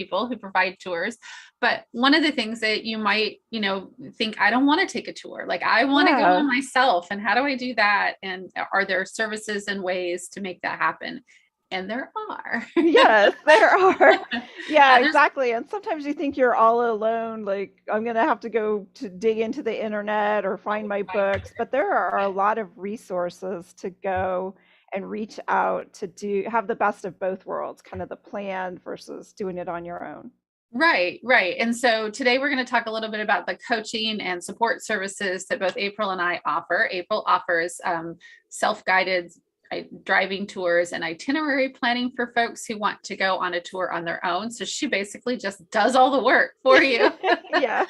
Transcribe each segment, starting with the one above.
people who provide tours. But one of the things that you might, think, I don't want to take a tour. Like I want to go Yeah. on myself. And how do I do that? And are there services and ways to make that happen? And there are. Yes, there are. Yeah, There's exactly. And sometimes you think you're all alone, like I'm gonna have to go to dig into the internet or find my books, but there are a lot of resources to go and reach out to do have the best of both worlds, kind of the plan versus doing it on your own. Right, right. And so today we're going to talk a little bit about the coaching and support services that both April and I offer. April offers self-guided driving tours and itinerary planning for folks who want to go on a tour on their own. So she basically just does all the work for you. Yeah.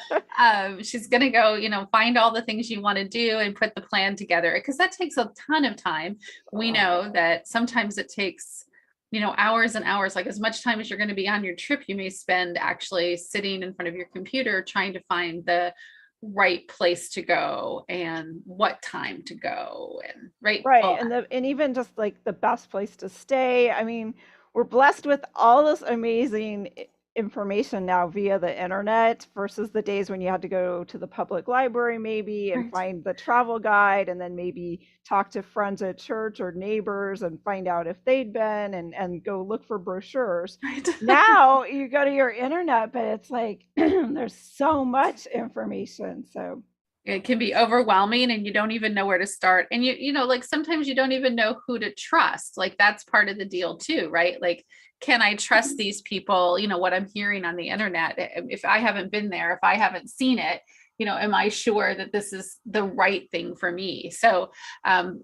She's going to go, find all the things you want to do and put the plan together because that takes a ton of time. We Oh, know that sometimes it takes hours and hours, like as much time as you're going to be on your trip, you may spend actually sitting in front of your computer trying to find the right place to go and what time to go and right right. all And even just like the best place to stay. I mean, we're blessed with all this amazing information now via the internet versus the days when you had to go to the public library maybe and right. find the travel guide and then maybe talk to friends at church or neighbors and find out if they'd been and go look for brochures. Right. Now you go to your internet, but it's like there's so much information. So It can be overwhelming and you don't even know where to start. And like sometimes you don't even know who to trust. Like that's part of the deal too, right? Like, can I trust these people? What I'm hearing on the internet, if I haven't been there, if I haven't seen it, am I sure that this is the right thing for me? So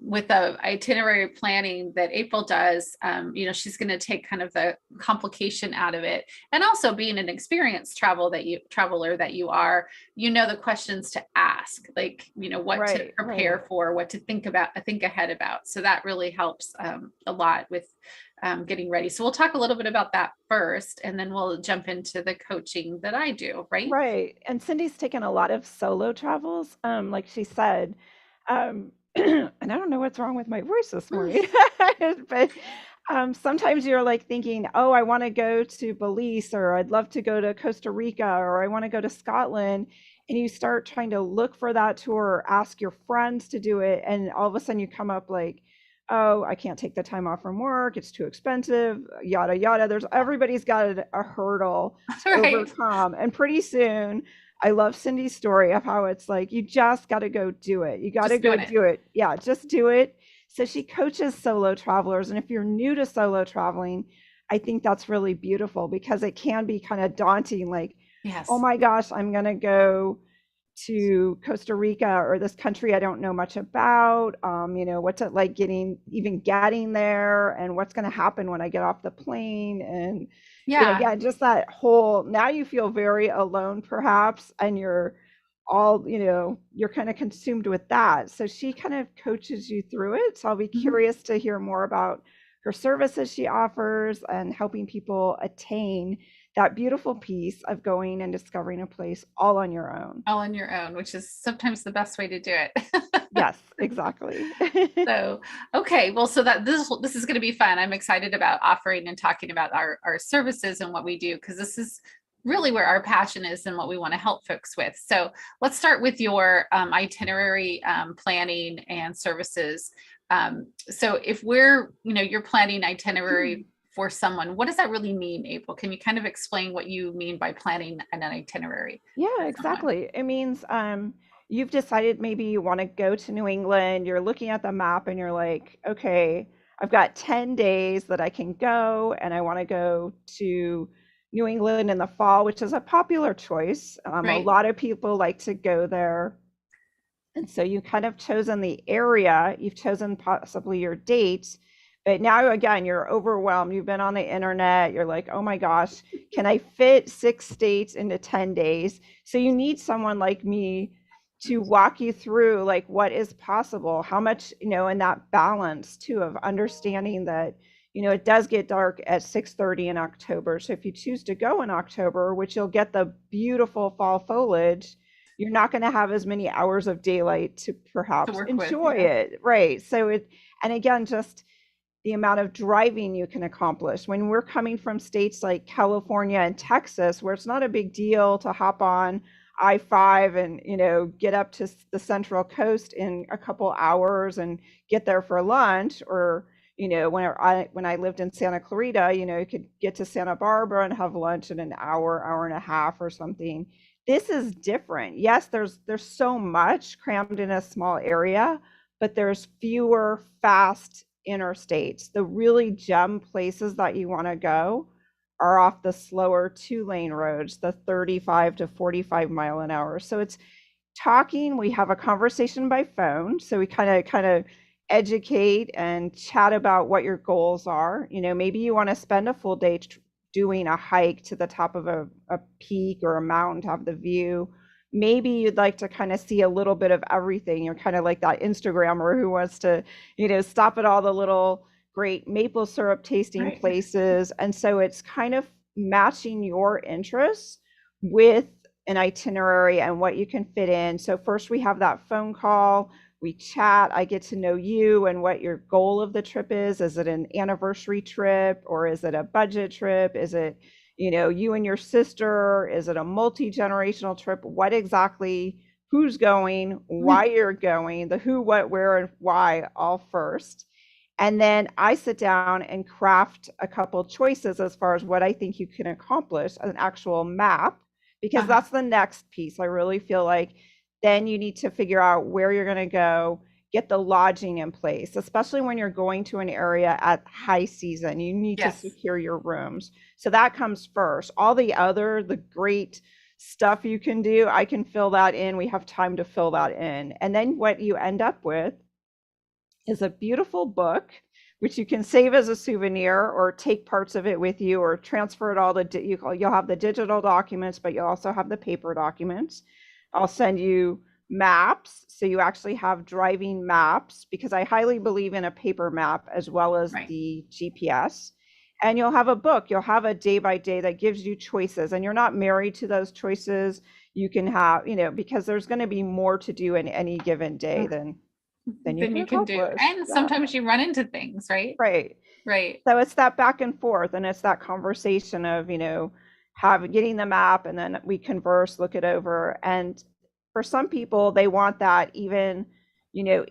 with the itinerary planning that April does, she's going to take kind of the complication out of it. And also being an experienced traveler that you are, the questions to ask, like, what to right, right. prepare for, what to think about, think ahead about. So that really helps a lot with getting ready. So we'll talk a little bit about that first, and then we'll jump into the coaching that I do, right? Right. And Cindy's taken a lot of solo travels, like she said. And I don't know what's wrong with my voice this morning, but sometimes you're like thinking, oh, I want to go to Belize, or I'd love to go to Costa Rica, or I want to go to Scotland. And you start trying to look for that tour or ask your friends to do it. And all of a sudden you come up like, oh, I can't take the time off from work. It's too expensive, yada, yada. Everybody's got a hurdle to Right. overcome. And pretty soon, I love Cindy's story of how it's like, you just got to go do it. You got to Just go doing it. do it. Yeah, just do it. So she coaches solo travelers. And if you're new to solo traveling, I think that's really beautiful because it can be kind of daunting. Like, oh Yes. my gosh, I'm going to go to Costa Rica or this country I don't know much about. What's it like getting there and what's going to happen when I get off the plane. And, Yeah. again, just that whole, now you feel very alone perhaps, and you're all, you're kind of consumed with that. So she kind of coaches you through it. So I'll be Mhm. curious to hear more about her services she offers and helping people attain that beautiful piece of going and discovering a place all on your own. All on your own, which is sometimes the best way to do it. Yes, exactly. So, okay, well, so that this is going to be fun. I'm excited about offering and talking about our services and what we do because this is really where our passion is and what we want to help folks with. So, let's start with your itinerary planning and services. So, if you're planning itinerary for someone, what does that really mean, April? Can you kind of explain what you mean by planning an itinerary Yeah, for someone? exactly. It means you've decided maybe you want to go to New England. You're looking at the map and you're like, okay, I've got 10 days that I can go, and I want to go to New England in the fall, which is a popular choice. A Right? lot of people like to go there. And so you kind of chosen the area, you've chosen possibly your dates, but now again, you're overwhelmed. You've been on the internet, you're like, oh my gosh, can I fit 6 states into 10 days? So you need someone like me to walk you through like what is possible, how much, and that balance too of understanding that, it does get dark at 6:30 in October. So if you choose to go in October, which you'll get the beautiful fall foliage, you're not going to have as many hours of daylight to To perhaps work with, enjoy yeah. it. Right. So and again, just the amount of driving you can accomplish. When we're coming from states like California and Texas, where it's not a big deal to hop on I-5 and, get up to the Central Coast in a couple hours and get there for lunch, or, when I lived in Santa Clarita, you could get to Santa Barbara and have lunch in an hour, hour and a half or something. This is different. Yes, there's so much crammed in a small area, but there's fewer fast interstates. The really gem places that you want to go are off the slower 2-lane roads, the 35 to 45 mile an hour. So it's talking, we have a conversation by phone. So we kind of educate and chat about what your goals are. Maybe you want to spend a full day doing a hike to the top of a peak or a mountain to have the view. Maybe you'd like to kind of see a little bit of everything. You're kind of like that Instagrammer who wants to, stop at all the little great maple syrup tasting places. And so it's kind of matching your interests with an itinerary and what you can fit in. So first we have that phone call, we chat, I get to know you and what your goal of the trip is. Is it an anniversary trip, or is it a budget trip? Is it, you and your sister? Is it a multi-generational trip? What exactly, who's going, why you're going, the who, what, where, and why all first. And then I sit down and craft a couple choices as far as what I think you can accomplish, an actual map, because that's the next piece. I really feel like then you need to figure out where you're going to go, get the lodging in place, especially when you're going to an area at high season. You need to secure your rooms. So that comes first. All the great stuff you can do, I can fill that in. We have time to fill that in. And then what you end up with is a beautiful book, which you can save as a souvenir or take parts of it with you or transfer it all to, you'll have the digital documents, but you'll also have the paper documents. I'll send you maps. So you actually have driving maps, because I highly believe in a paper map as well as the GPS. And you'll have a book, you'll have a day by day that gives you choices, and you're not married to those choices. You can have, because there's going to be more to do in any given day than you can do. And sometimes you run into things, right? Right. So it's that back and forth, and it's that conversation of, getting the map, and then we converse, look it over. And for some people, they want that even,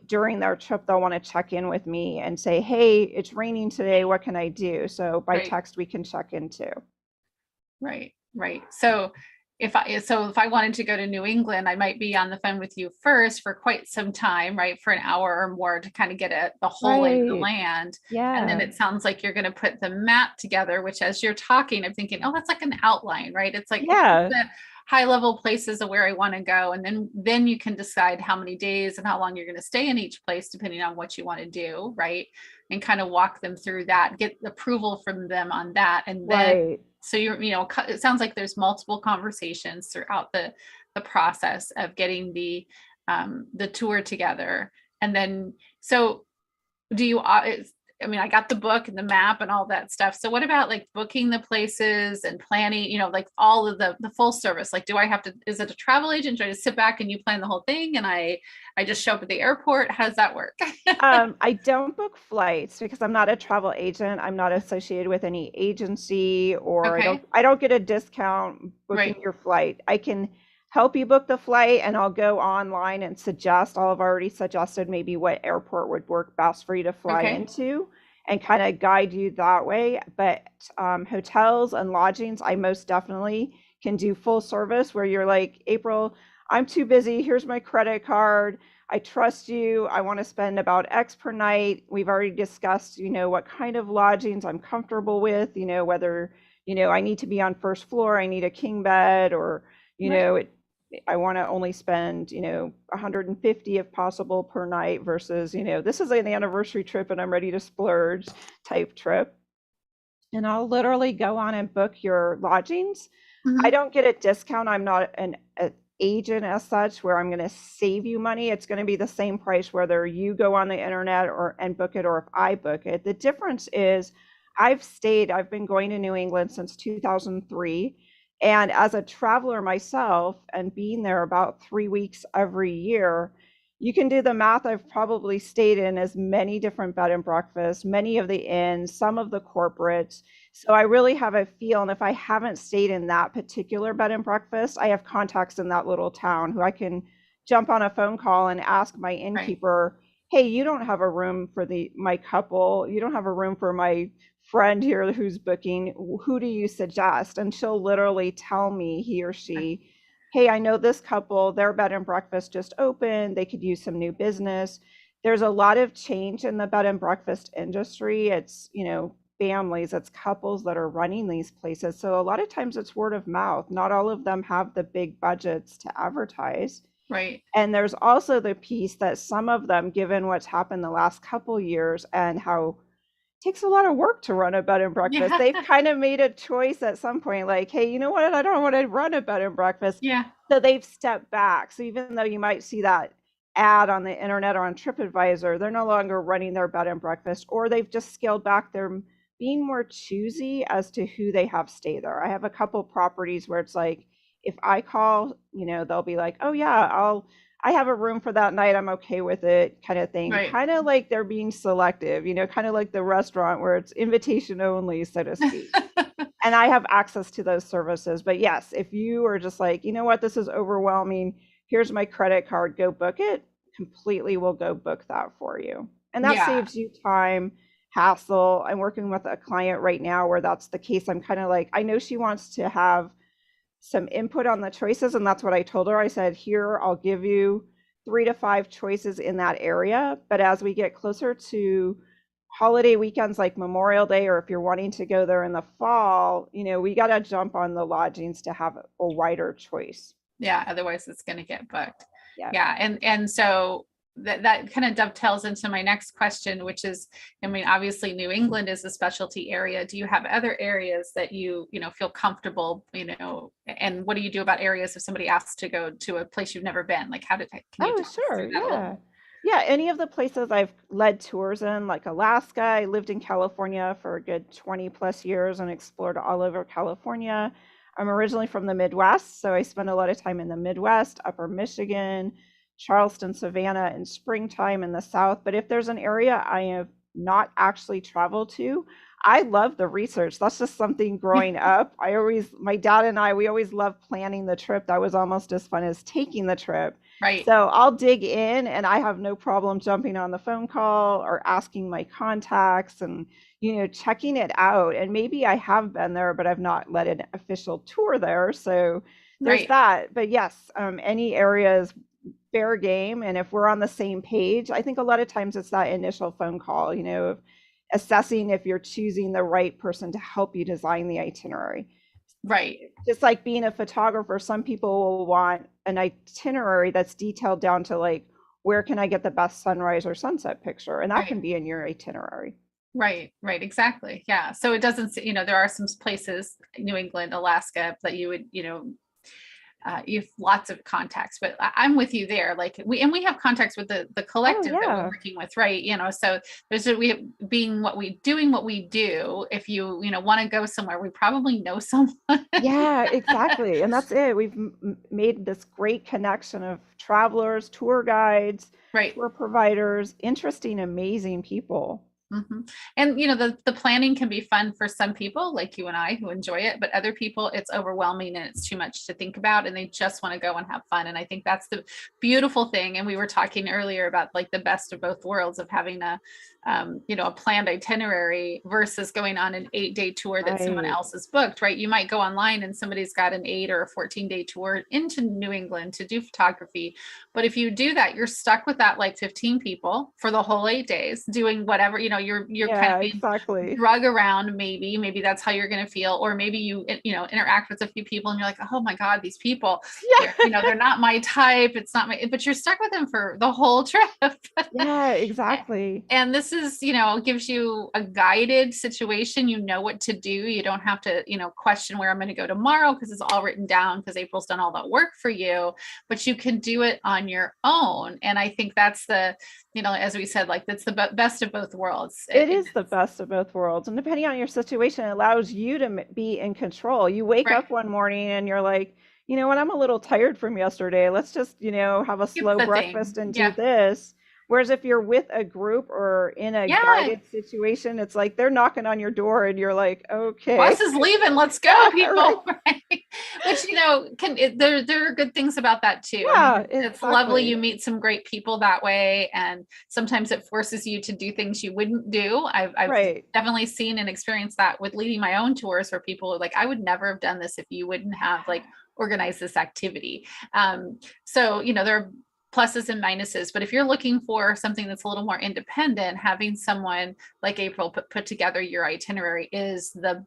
during their trip, they'll want to check in with me and say, hey, it's raining today, what can I do? So by text, we can check in too. Right. So if I wanted to go to New England, I might be on the phone with you first for quite some time, right? For an hour or more to kind of get the whole lay of the land. Yeah. And then it sounds like you're going to put the map together, which as you're talking, I'm thinking, oh, that's like an outline, right? It's like the high level places of where I want to go. And then you can decide how many days and how long you're going to stay in each place, depending on what you want to do, right? And kind of walk them through that, get approval from them on that. And then so you're, it sounds like there's multiple conversations throughout the process of getting the tour together. And then, so do you, I got the book and the map and all that stuff. So what about like booking the places and planning, like all of the full service? Like, do I have to, is it a travel agent? Do I just sit back and you plan the whole thing and I just show up at the airport? How does that work? I don't book flights because I'm not a travel agent. I'm not associated with any agency, or I don't get a discount booking your flight. I can help you book the flight, and I'll go online and suggest, I'll have already suggested maybe what airport would work best for you to fly into, and kind of guide you that way. But hotels and lodgings, I most definitely can do full service, where you're like, April, I'm too busy. Here's my credit card. I trust you. I want to spend about X per night. We've already discussed, what kind of lodgings I'm comfortable with, whether, I need to be on first floor, I need a king bed, or, I want to only spend, 150 if possible per night versus, this is an anniversary trip and I'm ready to splurge type trip. And I'll literally go on and book your lodgings. I don't get a discount. I'm not an agent as such where I'm going to save you money. It's going to be the same price whether you go on the internet and book it, or if I book it. The difference is I've been going to New England since 2003. And as a traveler myself, and being there about 3 weeks every year, you can do the math. I've probably stayed in as many different bed and breakfasts, many of the inns, some of the corporates. So I really have a feel. And if I haven't stayed in that particular bed and breakfast, I have contacts in that little town who I can jump on a phone call and ask my Right. innkeeper, hey, you don't have a room for my couple. You don't have a room for my friend here who's booking. Who do you suggest? And she'll literally tell me, he or she, hey, I know this couple, their bed and breakfast just opened. They could use some new business. There's a lot of change in the bed and breakfast industry. It's, families, it's couples that are running these places. So a lot of times it's word of mouth. Not all of them have the big budgets to advertise. Right. And there's also the piece that some of them, given what's happened the last couple years and how takes a lot of work to run a bed and breakfast. Yeah. They've kind of made a choice at some point, like, hey, you know what? I don't want to run a bed and breakfast. Yeah. So they've stepped back. So even though you might see that ad on the internet or on TripAdvisor, they're no longer running their bed and breakfast, or they've just scaled back. They're being more choosy as to who they have stay there. I have a couple properties where it's like, if I call, they'll be like, oh yeah, I have a room for that night. I'm okay with it, kind of thing. Right. Kind of like they're being selective, kind of like the restaurant where it's invitation only, so to speak. And I have access to those services. But yes, if you are just like, you know what, this is overwhelming, here's my credit card, go book it, completely will go book that for you. And that Yeah. saves you time, hassle. I'm working with a client right now where that's the case. I'm kind of like, I know she wants to have some input on the choices. And that's what I told her. I said, here, I'll give you 3 to 5 choices in that area. But as we get closer to holiday weekends like Memorial Day, or if you're wanting to go there in the fall, we got to jump on the lodgings to have a wider choice. Yeah. Otherwise it's going to get booked. Yeah. Yeah. And so that kind of dovetails into my next question, which is, I mean, obviously New England is a specialty area. Do you have other areas that you feel comfortable, and what do you do about areas if somebody asks to go to a place you've never been? Like, can you Oh, talk sure. through that a little? Yeah. Yeah. Any of the places I've led tours in, like Alaska, I lived in California for a good 20 plus years and explored all over California. I'm originally from the Midwest, so I spend a lot of time in the Midwest, Upper Michigan, Charleston, Savannah in springtime in the South. But if there's an area I have not actually traveled to, I love the research. That's just something growing up. My dad and we always loved planning the trip. That was almost as fun as taking the trip. Right. So I'll dig in and I have no problem jumping on the phone call or asking my contacts and, checking it out. And maybe I have been there, but I've not led an official tour there. So there's Right. that. But yes, any areas fair game. And if we're on the same page, I think a lot of times it's that initial phone call, of assessing if you're choosing the right person to help you design the itinerary. Right. Just like being a photographer, some people will want an itinerary that's detailed down to like, where can I get the best sunrise or sunset picture? And that Right. can be in your itinerary. Right, exactly. Yeah. So it doesn't, there are some places, New England, Alaska, that you would, you have lots of contacts, but I'm with you there. Like we have contacts with the Oh collective that we're yeah. working with, right? So being doing what we do. If you want to go somewhere, we probably know someone. Yeah, exactly. And that's it. We've made this great connection of travelers, tour guides, Right. tour providers, interesting, amazing people. Mm-hmm. And the planning can be fun for some people like you and I who enjoy it, but other people it's overwhelming and it's too much to think about and they just want to go and have fun. And I think that's the beautiful thing. And we were talking earlier about like the best of both worlds of having a planned itinerary versus going on an 8-day tour that someone Right. else has booked, right? You might go online and somebody's got an 8 or a 14-day tour into New England to do photography. But if you do that, you're stuck with that like 15 people for the whole 8 days doing whatever, you're kind Yeah, of being exactly. drug around. Maybe that's how you're going to feel. Or maybe you interact with a few people and you're like, oh my God, these people, they're not my type. It's not my, but you're stuck with them for the whole trip. Yeah, exactly. And this is, gives you a guided situation. You know what to do. You don't have to, question where I'm going to go tomorrow because it's all written down because April's done all that work for you, but you can do it on your own. And I think that's the, as we said, like that's the best of both worlds. It is the best of both worlds. And depending on your situation, it allows you to be in control. You wake Right. up one morning and you're like, you know what, I'm a little tired from yesterday. Let's just, have a Skip slow the breakfast thing. and do Yeah. this. Whereas if you're with a group or in a Yeah. guided situation, it's like they're knocking on your door and you're like, Bus okay. is leaving. Let's go, Yeah, right. people. Right? Which, there are good things about that too. I mean, Yeah, it's lovely. You exactly. meet some great people that way. And sometimes it forces you to do things you wouldn't do. I've Right. definitely seen and experienced that with leading my own tours where people are like, I would never have done this if you wouldn't have like organized this activity. So, there are pluses and minuses, but if you're looking for something that's a little more independent, having someone like April put together your itinerary is the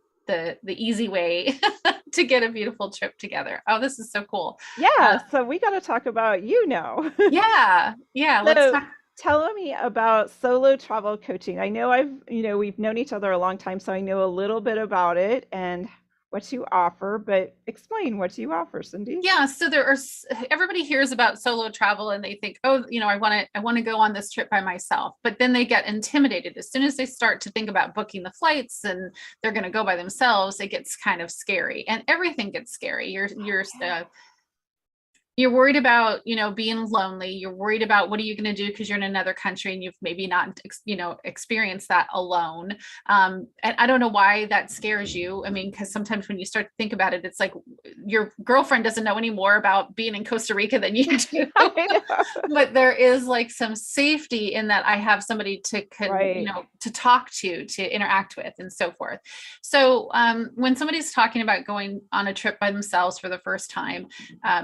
easy way to get a beautiful trip together. Oh, this is so cool. Yeah, so we got to talk about, Yeah, let's So talk. tell me about solo travel coaching. I know we've known each other a long time, so I know a little bit about it and what you offer, but explain what you offer, Cindy. Yeah, so everybody hears about solo travel and they think, oh, I want to go on this trip by myself. But then they get intimidated as soon as they start to think about booking the flights and they're going to go by themselves. It gets kind of scary, and everything gets scary. You're worried about being lonely. You're worried about what are you going to do because you're in another country and you've maybe not experienced that alone. And I don't know why that scares you. I mean, because sometimes when you start to think about it, it's like your girlfriend doesn't know any more about being in Costa Rica than you do. I know. But there is like some safety in that I have somebody Right. to talk to interact with, and so forth. So when somebody's talking about going on a trip by themselves for the first time,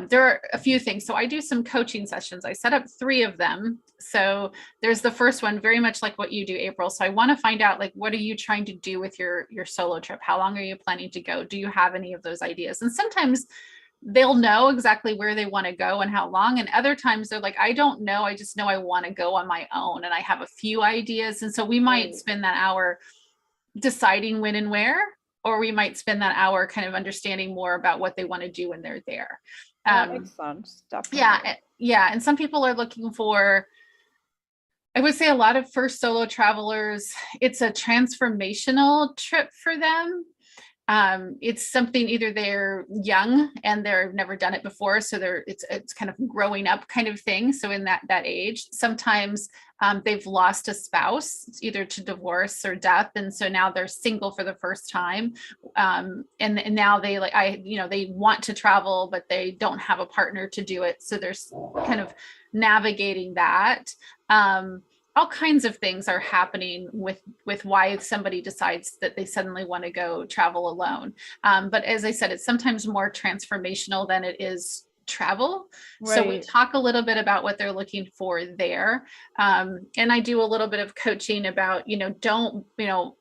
there are a few things. So I do some coaching sessions. I set up 3 of them. So there's the first one, very much like what you do, April. So I want to find out, like, what are you trying to do with your solo trip? How long are you planning to go? Do you have any of those ideas? And sometimes they'll know exactly where they want to go and how long. And other times they're like, I don't know. I just know I want to go on my own. And I have a few ideas. And so we might Right. spend that hour deciding when and where, or we might spend that hour kind of understanding more about what they want to do when they're there. That makes sense. Yeah, Definitely. yeah. And some people are looking for, I would say a lot of first solo travelers, it's a transformational trip for them. It's something, either they're young and they've never done it before, so it's kind of growing up kind of thing. So in that age, sometimes they've lost a spouse either to divorce or death, and so now they're single for the first time. And now they want to travel, but they don't have a partner to do it, so there's kind of navigating that. All kinds of things are happening with why somebody decides that they suddenly want to go travel alone. But as I said, it's sometimes more transformational than it is travel. So we Right. talk a little bit about what they're looking for there. And I do a little bit of coaching about, don't,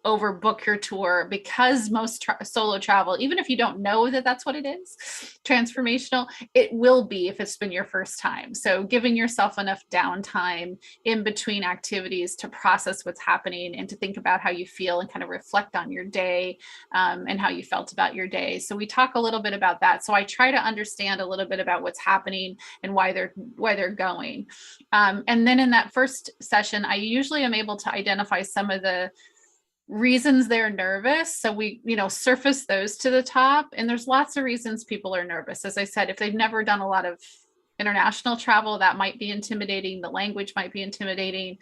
overbook your tour, because most solo travel, even if you don't know that that's what it is, transformational, it will be if it's been your first time. So giving yourself enough downtime in between activities to process what's happening and to think about how you feel and kind of reflect on your day, and how you felt about your day. So we talk a little bit about that. So I try to understand a little bit about what's happening and why they're going. And then in that first session, I usually am able to identify some of the reasons they're nervous. So we, surface those to the top. And there's lots of reasons people are nervous. As I said, if they've never done a lot of international travel, that might be intimidating. The language might be intimidating.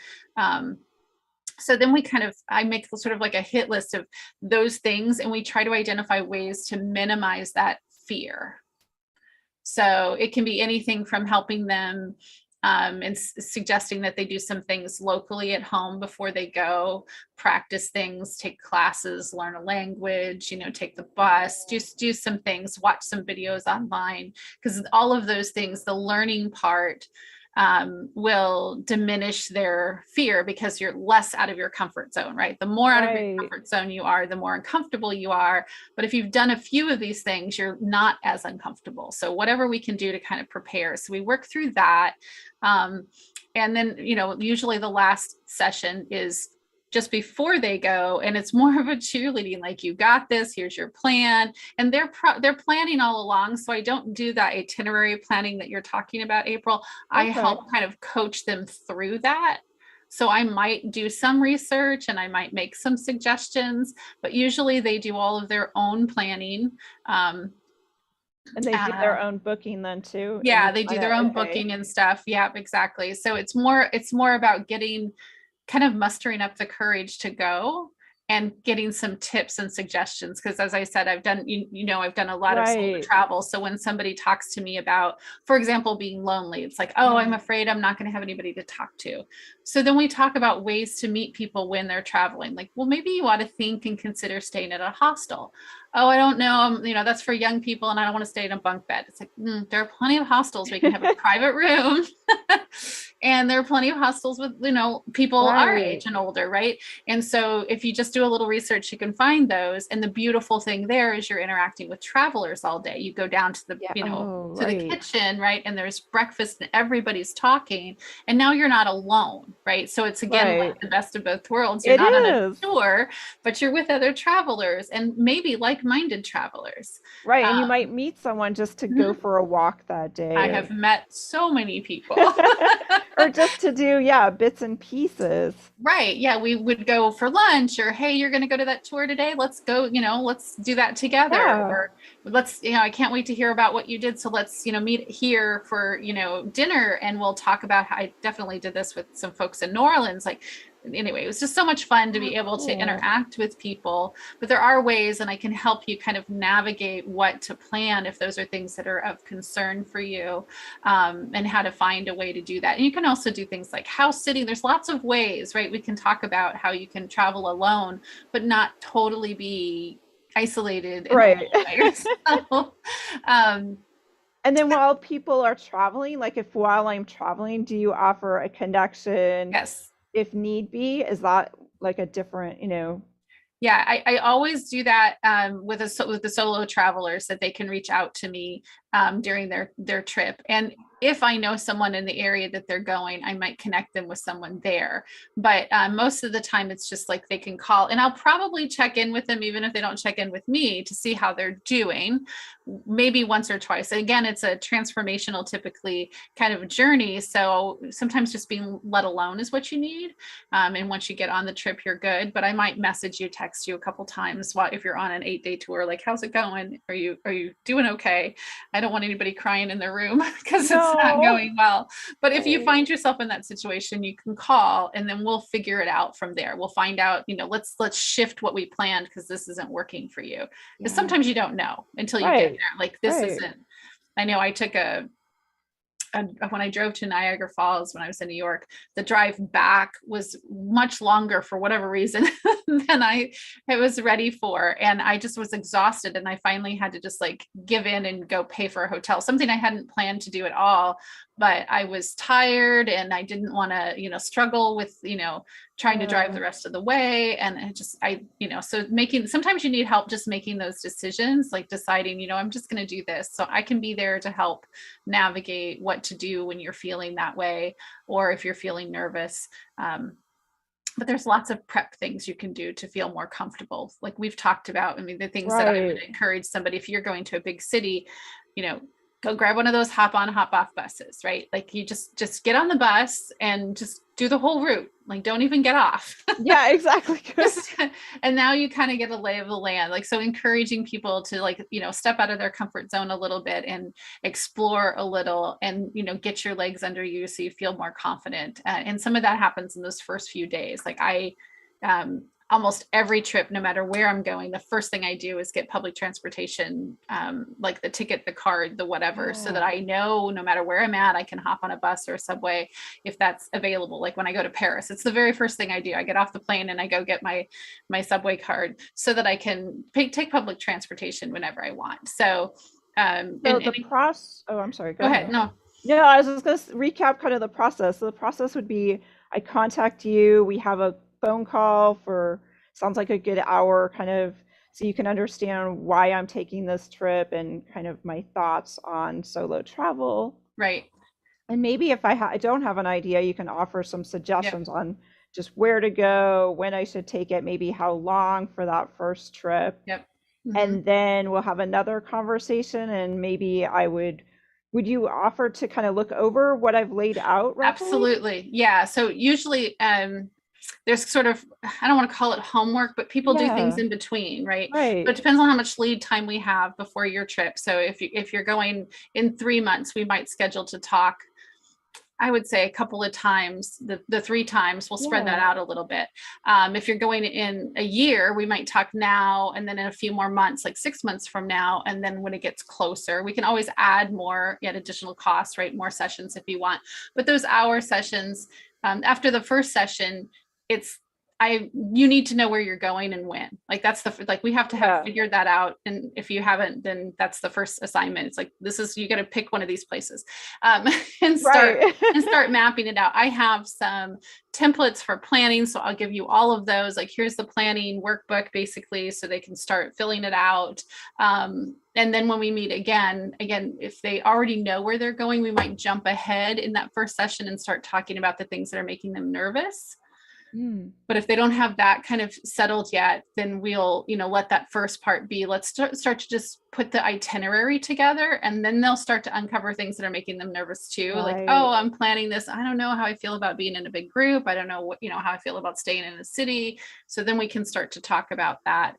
So then I make sort of like a hit list of those things, and we try to identify ways to minimize that fear. So it can be anything from helping them, and suggesting that they do some things locally at home before they go, practice things, take classes, learn a language, take the bus, just do some things, watch some videos online, because all of those things, the learning part, will diminish their fear, because you're less out of your comfort zone, right? The more out of your Right. comfort zone you are, the more uncomfortable you are. But if you've done a few of these things, you're not as uncomfortable. So whatever we can do to kind of prepare. So we work through that. And then, usually the last session is just before they go, and it's more of a cheerleading, like, you got this, here's your plan. And they're planning all along. So I don't do that itinerary planning that you're talking about, April. I Okay. help kind of coach them through that. So I might do some research and I might make some suggestions, but usually they do all of their own planning. And they do Uh, their own booking then too, and yeah, you they do find their out, own okay. booking and stuff. Yeah, exactly. So it's more about getting kind of mustering up the courage to go and getting some tips and suggestions, because as I said, I've done I've done a lot of solo Right. travel. So when somebody talks to me about, for example, being lonely, it's like, oh, I'm afraid I'm not going to have anybody to talk to. So then we talk about ways to meet people when they're traveling, like, well, maybe you ought to think and consider staying at a hostel. Oh, I don't know, that's for young people and I don't want to stay in a bunk bed. It's like, there are plenty of hostels where you can have a private room. And there are plenty of hostels with people our age Right. and older, right? And so if you just do a little research, you can find those. And the beautiful thing there is you're interacting with travelers all day. You go down to the Yeah. Oh, to the right. kitchen, right? And there's breakfast and everybody's talking, and now you're not alone, right? So it's again like Right. the best of both worlds. You're It not on a is. tour, but you're with other travelers and maybe like-minded travelers. Right, and you um, might meet someone just to go mhm. for a walk that day I or have met so many people. or just to do, yeah, bits and pieces. Right. Yeah. We would go for lunch, or, hey, you're going to go to that tour today. Let's go, let's do that together. Yeah. Or let's, I can't wait to hear about what you did. So let's, meet here for, dinner, and we'll talk about how I definitely did this with some folks in New Orleans. Like, anyway, it was just so much fun to Oh, be able to cool. interact with people. But there are ways, and I can help you kind of navigate what to plan if those are things that are of concern for you, and how to find a way to do that. And you can also do things like house sitting. There's lots of ways, right? We can talk about how you can travel alone, but not totally be isolated and Right. alone by yourself. um, And then while people are traveling, like if while I'm traveling, do you offer a connection yes. if need be? Is that like a different, Yeah, I always do that, with with the solo travelers, that they can reach out to me, during their trip. And if I know someone in the area that they're going, I might connect them with someone there. But most of the time, it's just like they can call, and I'll probably check in with them even if they don't check in with me, to see how they're doing, maybe once or twice. And again, it's a transformational, typically, kind of journey. So sometimes just being let alone is what you need. And once you get on the trip, you're good. But I might message you, text you a couple times while, if you're on an 8-day tour, like, how's it going? Are you doing okay? I don't want anybody crying in their room because it's not no. going well. But if you Right. find yourself in that situation, you can call, and then we'll figure it out from there. We'll find out, let's shift what we planned because this isn't working for you. Because Yeah. sometimes you don't know until you get Right. there. Like, this Right. isn't. I know I took when I drove to Niagara Falls when I was in New York, the drive back was much longer for whatever reason than I was ready for. And I just was exhausted. And I finally had to just like give in and go pay for a hotel, something I hadn't planned to do at all. But I was tired and I didn't want to, struggle with, trying to drive Yeah. the rest of the way. And so sometimes you need help just making those decisions, like deciding, I'm just going to do this. So I can be there to help navigate what to do when you're feeling that way, or if you're feeling nervous. But there's lots of prep things you can do to feel more comfortable. Like we've talked about, I mean, the things that I would Right. encourage somebody, if you're going to a big city, you know, go grab one of those hop on, hop off buses, right? Like you just get on the bus and just do the whole route. Like don't even get off. Yeah, exactly. Just, and now you kind of get a lay of the land. Like, so encouraging people to like, step out of their comfort zone a little bit and explore a little, and, get your legs under you so you feel more confident. And some of that happens in those first few days. Like almost every trip, no matter where I'm going, the first thing I do is get public transportation, like the ticket, the card, the whatever, so that Yeah. I know no matter where I'm at, I can hop on a bus or a subway if that's available. Like when I go to Paris, it's the very first thing I do. I get off the plane and I go get my subway card so that I can take public transportation whenever I want. So, So the process, oh, I'm sorry, go go ahead. ahead. No, No, I was just going to recap kind of the process. So the process would be I contact you, we have a phone call for sounds like a good hour, kind of so you can understand why I'm taking this trip and kind of my thoughts on solo travel. right. And maybe if I don't have an idea, you can offer some Yep. suggestions on just where to go, when I should take it, maybe how long for that first trip. Yep. Mm-hmm. And then we'll have another conversation and maybe would you offer to kind of look over what I've laid out roughly? Absolutely. Yeah. So usually, there's sort of, I don't want to call it homework, but people do things Yeah, in between, right? So it right. depends on how much lead time we have before your trip. So if you're going in 3 months, we might schedule to talk, I would say a couple of times, the 3 times, we'll spread that Yeah, out a little bit. If you're going in a year, we might talk now and then in a few more months, like 6 months from now. And then when it gets closer, we can always add more at additional costs, right? More sessions if you want. But those hour sessions, after the first session, it's you need to know where you're going and when. Like that's like we have to have yeah, figured that out. And if you haven't, then that's the first assignment. It's like you got to pick one of these places, and start right. and start mapping it out. I have some templates for planning, so I'll give you all of those. Like here's the planning workbook, basically, so they can start filling it out. And then when we meet again, if they already know where they're going, we might jump ahead in that first session and start talking about the things that are making them nervous. Mm, But if they don't have that kind of settled yet, then we'll, let that first part be, let's start to just put the itinerary together, and then they'll start to uncover things that are making them nervous too. Like, oh, right. I'm planning this. I don't know how I feel about being in a big group. I don't know what, how I feel about staying in a city. So then we can start to talk about that.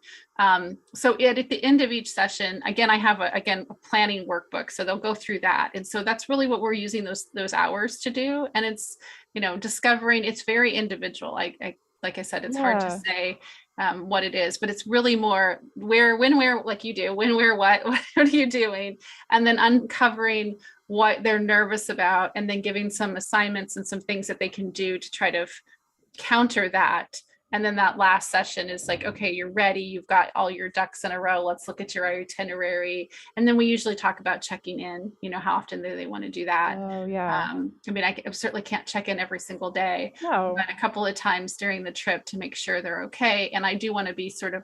So at the end of each session, again, I have a planning workbook. So they'll go through that. And so that's really what we're using those hours to do. And it's, discovering, it's very individual. Like I said, it's hard to Yeah. say what it is, but it's really more where, when, where, like you do, when, where, what are you doing? And then uncovering what they're nervous about, and then giving some assignments and some things that they can do to try to counter that. And then that last session is like, okay, you're ready. You've got all your ducks in a row. Let's look at your itinerary. And then we usually talk about checking in, how often do they want to do that? Oh, yeah. I mean, I certainly can't check in every single day, No. but a couple of times during the trip to make sure they're okay. And I do want to be sort of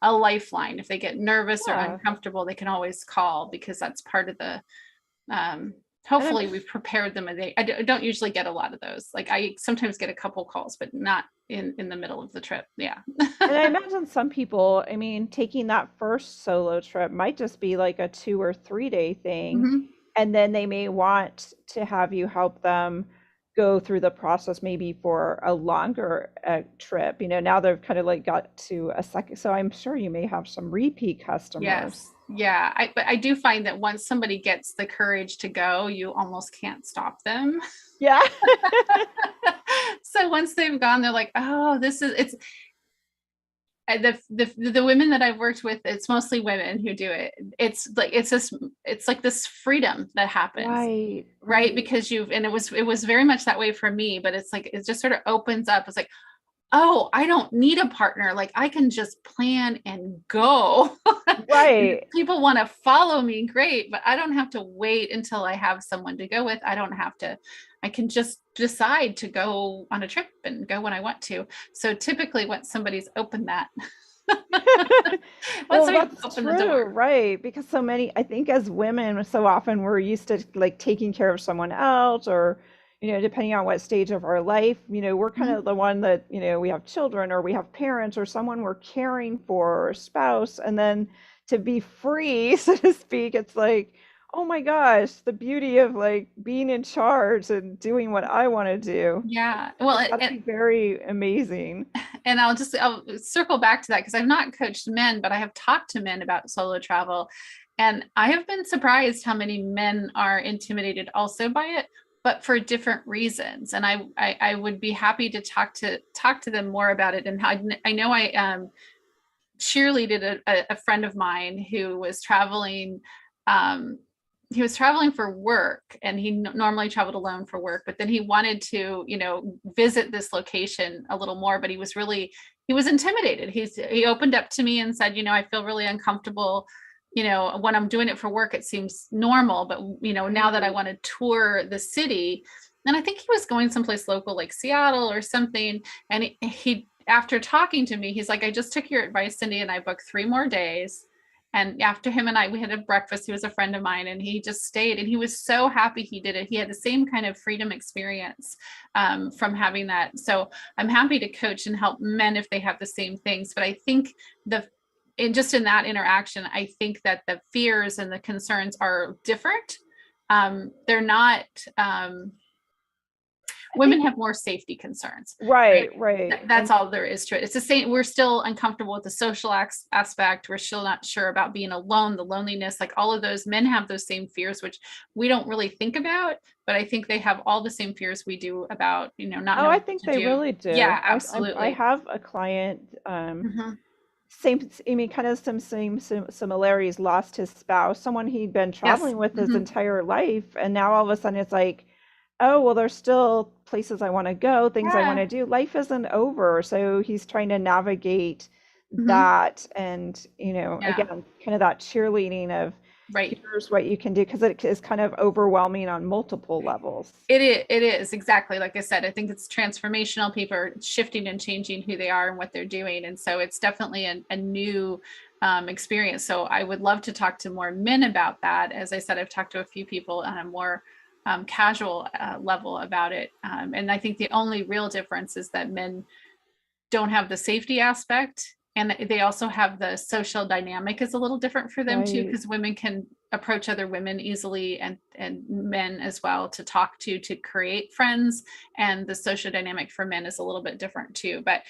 a lifeline. If they get nervous or Yeah. uncomfortable, they can always call, because that's part of the, And I'm hopefully we've prepared them. And I don't usually get a lot of those. Like I sometimes get a couple calls, but not in the middle of the trip. Yeah. And I imagine some people, I mean, taking that first solo trip might just be like a 2 or 3 day thing. Mhm. And then they may want to have you help them go through the process maybe for a longer trip. Now they've kind of like got to a second. So I'm sure you may have some repeat customers. Yes. Yeah. But I do find that once somebody gets the courage to go, you almost can't stop them. Yeah. So once they've gone, they're like, oh, it's the women that I've worked with, it's mostly women who do it. It's like this freedom that happens, Right. right? Right. Because and it was very much that way for me, but it's like, it just sort of opens up. It's like, oh, I don't need a partner. Like I can just plan and go. Right. People want to follow me, great, but I don't have to wait until I have someone to go with. I can just decide to go on a trip and go when I want to. So typically once somebody's opened that, once Well, we that's open the true, door. right? Because so many, I think as women, so often we're used to like taking care of someone else, or, depending on what stage of our life, we're kind Mhm. of the one that, we have children or we have parents or someone we're caring for, or a spouse. And then to be free, so to speak, it's like, oh my gosh, the beauty of like being in charge and doing what I want to do. Yeah. Well, It's got to be very amazing. and I'll circle back to that, because I've not coached men, but I have talked to men about solo travel. And I have been surprised how many men are intimidated also by it, but for different reasons. And I would be happy to talk to them more about it. And how I know I cheerleaded a friend of mine who was traveling. He was traveling for work, and he normally traveled alone for work, but then he wanted to, visit this location a little more, but he was intimidated. He opened up to me and said, I feel really uncomfortable. When I'm doing it for work, it seems normal, but now that I Right. want to tour the city, and I think he was going someplace local like Seattle or something. And he after talking to me, he's like, I just took your advice, Cindy, and I booked 3 more days. And after him and we had a breakfast. He was a friend of mine, and he just stayed, and he was so happy he did it. He had the same kind of freedom experience from having that. So I'm happy to coach and help men if they have the same things. But I think in that interaction, I think that the fears and the concerns are different. They're not, women have more safety concerns, right? Right, right. That's all there is to it. It's the same. We're still uncomfortable with the social aspect. We're still not sure about being alone, the loneliness, like all of those. Men have those same fears, which we don't really think about, but I think they have all the same fears we do about, not Oh, I knowing what think to they do. really do. Yeah, I absolutely. have a client, Hmm. same, I mean, kind of some same similarities, lost his spouse, someone he'd been Yes. traveling with his Hmm. entire life. And now all of a sudden it's like, oh, well, there's still places I want to go, things I want Yeah. to do. Life isn't over. So he's trying to navigate Hmm. that. And, Yeah. again, kind of that cheerleading of Right. here's what you can do, because it is kind of overwhelming on multiple levels. It is exactly like I said. I think it's transformational. People are shifting and changing who they are and what they're doing, and so it's definitely a new experience. So I would love to talk to more men about that. As I said, I've talked to a few people on a more casual level about it, and I think the only real difference is that men don't have the safety aspect, and they also have the social dynamic is a little different for them too, Right. because women can approach other women easily, and men as well, to talk to create friends, and the social dynamic for men is a little bit different too. But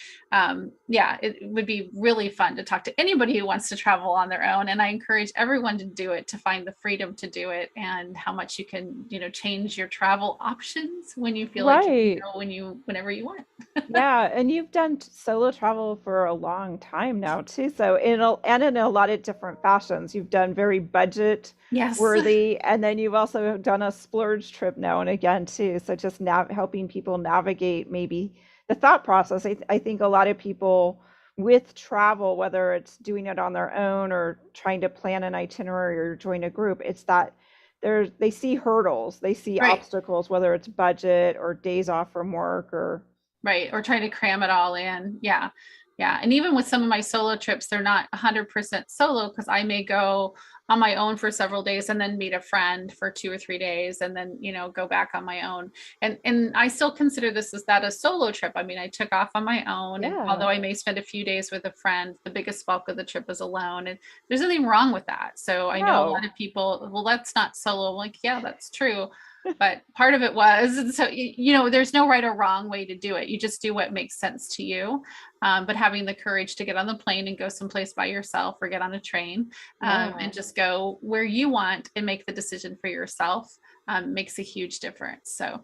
yeah, it would be really fun to talk to anybody who wants to travel on their own, and I encourage everyone to do it, to find the freedom to do it, and how much you can change your travel options when you feel like you can Right. go whenever you want. Yeah, and you've done solo travel for a long time now too. So in a lot of different fashions. You've done very budget Yes. worthy, and then you've also done a splurge trip now and again too. So just helping people navigate maybe the thought process. I think a lot of people with travel, whether it's doing it on their own or trying to plan an itinerary or join a group, it's that they see hurdles, they see Right. obstacles, whether it's budget or days off from work or Right. Or trying to cram it all in. Yeah. Yeah. And even with some of my solo trips, they're not 100% solo, because I may go on my own for several days and then meet a friend for 2 or 3 days and then, go back on my own. And I still consider this as that a solo trip. I mean, I took off on my own, and yeah. although I may spend a few days with a friend, the biggest bulk of the trip is alone. And there's nothing wrong with that. So I know a lot No. of people, well, that's not solo. I'm like, yeah, that's true, but part of it was, and so there's no right or wrong way to do it. You just do what makes sense to you. But having the courage to get on the plane and go someplace by yourself, or get on a train, Yeah. and just go where you want and make the decision for yourself, makes a huge difference. So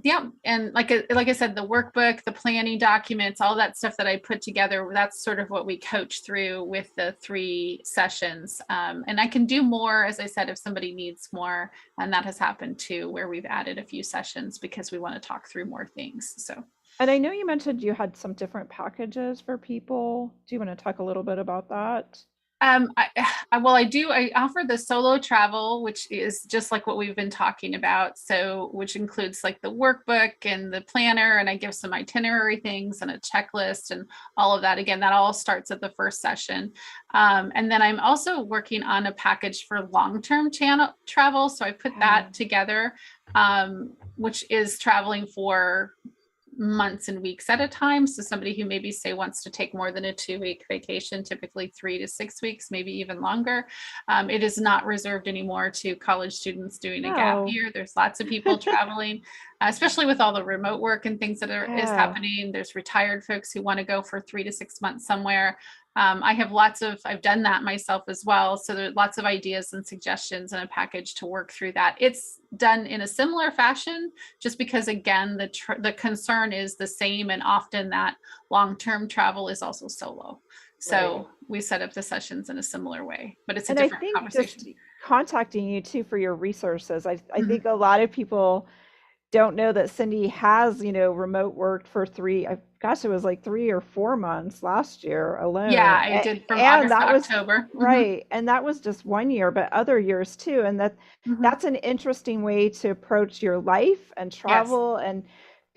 yeah, and like I said, the workbook, the planning documents, all that stuff that I put together, that's sort of what we coach through with the 3 sessions. And I can do more, as I said, if somebody needs more, and that has happened too, where we've added a few sessions because we want to talk through more things. So And I know you mentioned you had some different packages for people. Do you want to talk a little bit about that? well, I do. I offer the solo travel, which is just like what we've been talking about. So, which includes like the workbook and the planner, and I give some itinerary things and a checklist and all of that. Again, that all starts at the first session. And then I'm also working on a package for long-term channel travel. So I put Yeah. that together, which is traveling for months and weeks at a time. So somebody who maybe say wants to take more than a 2-week vacation, typically 3 to 6 weeks, maybe even longer. It is not reserved anymore to college students doing a gap No. year. There's lots of people traveling, especially with all the remote work and things that is Yeah. happening. There's retired folks who want to go for 3 to 6 months somewhere. I've done that myself as well. So there are lots of ideas and suggestions and a package to work through that. It's done in a similar fashion, just because again, the concern is the same. And often that long-term travel is also solo. Right. So we set up the sessions in a similar way, but it's a And I different think just conversation. contacting you too for your resources, I Mhm. think a lot of people don't know that Cindy has, remote worked for gosh, it was like 3 or 4 months last year alone. Yeah, I did from And August that to was October. Mhm. right. And that was just one year, but other years too. And Mhm. that's an interesting way to approach your life and Yes. travel. And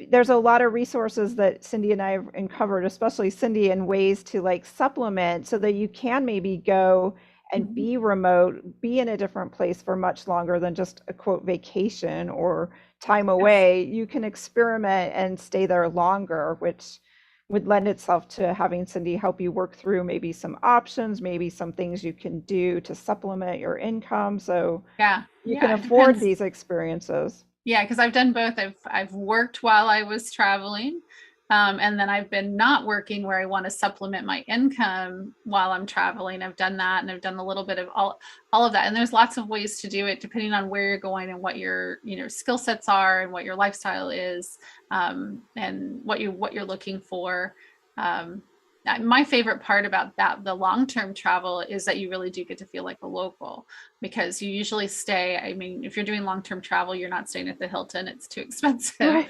there's a lot of resources that Cindy and I have uncovered, especially Cindy, in ways to like supplement so that you can maybe go and Mhm. be remote, be in a different place for much longer than just a quote vacation or time Yes. away. You can experiment and stay there longer, which would lend itself to having Cindy help you work through maybe some options, maybe some things you can do to supplement your income so Yeah. you can Yeah. It afford depends. these experiences. Yeah, because I've done both. I've worked while I was traveling, and then I've been not working where I want to supplement my income while I'm traveling. I've done that, and I've done a little bit of all of that. And there's lots of ways to do it depending on where you're going and what your skill sets are and what your lifestyle is, and what you're looking for. Um, my favorite part about that, the long-term travel, is that you really do get to feel like a local, because you usually stay, I mean, if you're doing long-term travel, you're not staying at the Hilton, it's too expensive. Right.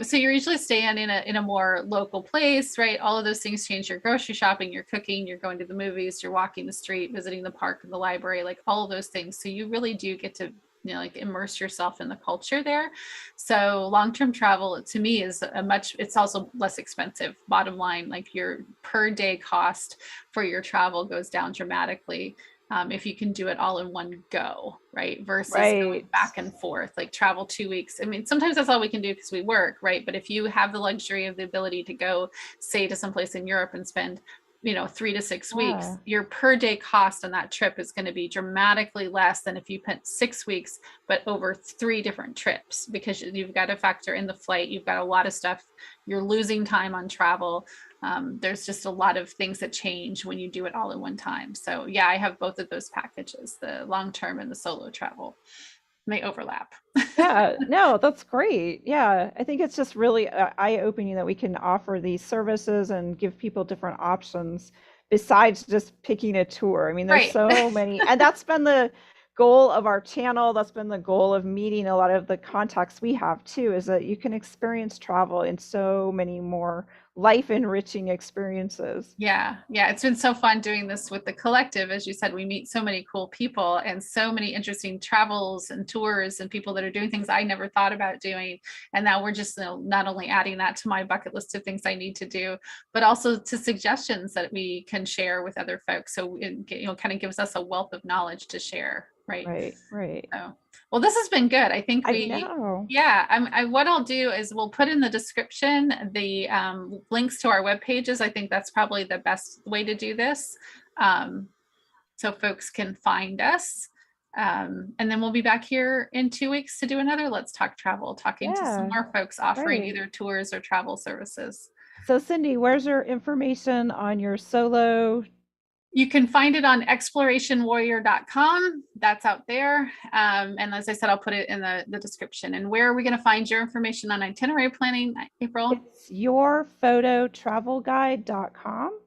So you're usually staying in a more local place, right? All of those things change. Your grocery shopping, you're cooking, you're going to the movies, you're walking the street, visiting the park and the library, like all of those things. So you really do get to, like immerse yourself in the culture there. So long-term travel to me is it's also less expensive. Bottom line, like your per day cost for your travel goes down dramatically, if you can do it all in one go, right? Versus going Right. back and forth, like travel 2 weeks. I mean, sometimes that's all we can do because we work, right? But if you have the luxury of the ability to go, say, to someplace in Europe and spend 3 to 6 weeks, Yeah. your per day cost on that trip is going to be dramatically less than if you spent 6 weeks but over 3 different trips, because you've got to factor in the flight, you've got a lot of stuff, you're losing time on travel. There's just a lot of things that change when you do it all in one time. So yeah, I have both of those packages, the long term and the solo travel. May overlap. Yeah, no, that's great. Yeah, I think it's just really eye-opening that we can offer these services and give people different options besides just picking a tour. I mean, there's Right. so many, and that's been the goal of our channel. That's been the goal of meeting a lot of the contacts we have too, is that you can experience travel in so many more life-enriching experiences. Yeah, yeah, it's been so fun doing this with the collective. As you said, we meet so many cool people and so many interesting travels and tours and people that are doing things I never thought about doing. And now we're just, not only adding that to my bucket list of things I need to do, but also to suggestions that we can share with other folks. So it, kind of gives us a wealth of knowledge to share, right? Right, right. So, well, this has been good. I think I know. yeah, what I'll do is we'll put in the description the links to our web pages. I think that's probably the best way to do this, um, so folks can find us. And then we'll be back here in 2 weeks to do another Let's Talk Travel, talking to some Yeah, more folks offering right. either tours or travel services. So Cindy, where's your information on your solo? You can find it on explorationwarrior.com. That's out there. And as I said, I'll put it in the description. And where are we going to find your information on itinerary planning, April? It's yourphototravelguide.com.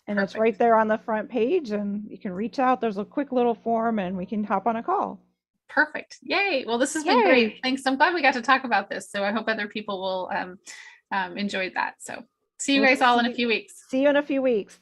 And it's right Perfect. there on the front page, and you can reach out. There's a quick little form, and we can hop on a call. Perfect. Yay. Well, this has been great. Yay! Thanks. I'm glad we got to talk about this. So I hope other people will enjoy that. So see you We'll guys all in see a few weeks. see you in a few weeks.